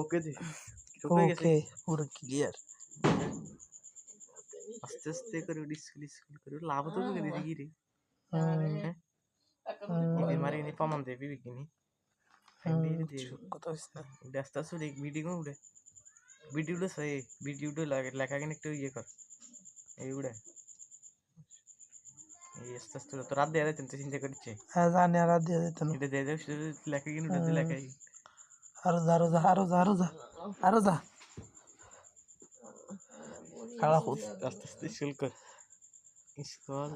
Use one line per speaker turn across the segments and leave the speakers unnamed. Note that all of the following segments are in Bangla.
ওকে দে
ওকে পুরো ক্লিয়ার
আস্তে আস্তে করে স্কুল করে লাভ তো করে দিদি রে ఇది మరి నీ పమం దేవి బికిని అండి దేవి
কত হইছে না
ব্যস্ত আছো দেখ ভিডিও উড়ে ভিডিওটা সে ভিডিওটা লেখা কেন একটু ইয়ে কর এই উড়ে এই আস্তে আস্তে তো রাত দেয়া দিতেন তো চিন্তা করছে
হ্যাঁ জানি আর দিয়ে দিত না
এটা দিয়ে দাও শুধু লেখা কেন উড়ে লেখা
আরো যা কালা খুদ
আস্তে আস্তে শুল কর স্কুল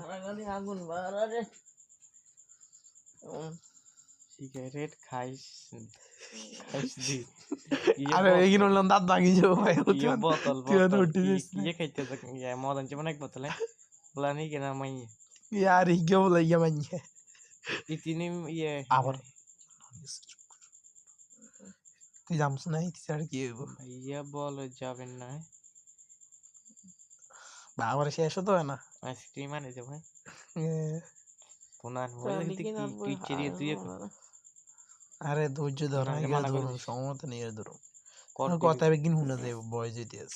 আগুন বাড়ারে
সিগারেট খাইস দি
আরে এগিন হলাম দাঁত ভাঙি যাবো ভাই
ইয়ে বোতল
তুই
বোতল
উঠে দিস
ইয়ে খাইতে ইয়ে মদন যেমন এক বোতলে বলা নেই কেনা মাই
यार हिगे बोला ये मानिए
ইতিনি ইয়ে
আবার তুই জামছ না ইতিসার কি হইব
ভাইয়া বলো যাবেন না
বাবার শেষ হতো না
আইসক্রিম আনে যে ভাই পুনার বলে তুই চেরি তুই
আরে ধৈর্য ধর
না,
আগে
মানা করে
ধরুন
দিস।
সমত নিয়ে ধরুন
কর
কথা বেগিন হুনা দে বয় যেতেস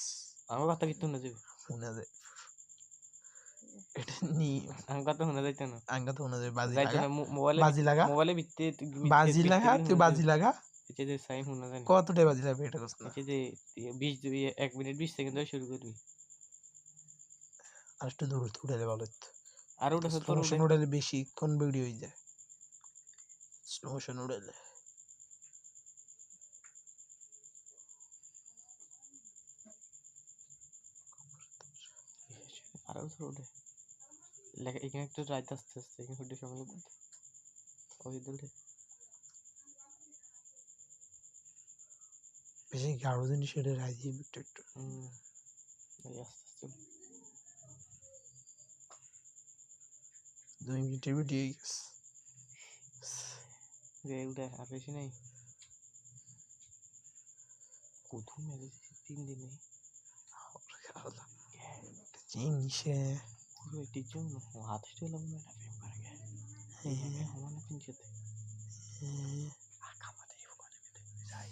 আমার কথা কিন্তু না যাবে
হুনা দে এটা নি
আমার কথা শোনা যাইতো না
আঙ্গা তো হুনা দে বাজি
যাইতো
লাগা
না মোবাইলে
বাজি লাগা
মোবাইলে ভিত্তি
বাজি লাগা তুই বাজি লাগা
এতে যে সাই শোনা যায় না
কতটা বাজি লাগবে এটা কস না
এতে যে 20 1 মিনিট 20 সেকেন্ড ধরে শুরু করবি
আর একটু দূর উঠালে ভালো হতো
আর ওটা তোর
স্লো উঠালে বেশি কোন ভিডিও হয়ে যায় স্লো মোশন উঠালে
আর তোর ওটা লেখা এখানে একটু রাইট আস্তে আস্তে এখানে হুডে সময় ওই দূরে
বেশি গাঢ় জিনিস এটা রাজি একটু একটু
এই আস্তে আস্তে
2 মিনিটের ভিডিও
রে ওটা আর বেশি নেই কোথাও মেরে 3 দিনে
জিনিসে
পুরো টিচার না হাত স্টেলাম না ফেম করে গে হমানা পিনচতে আকামাতে ইউ করে যাই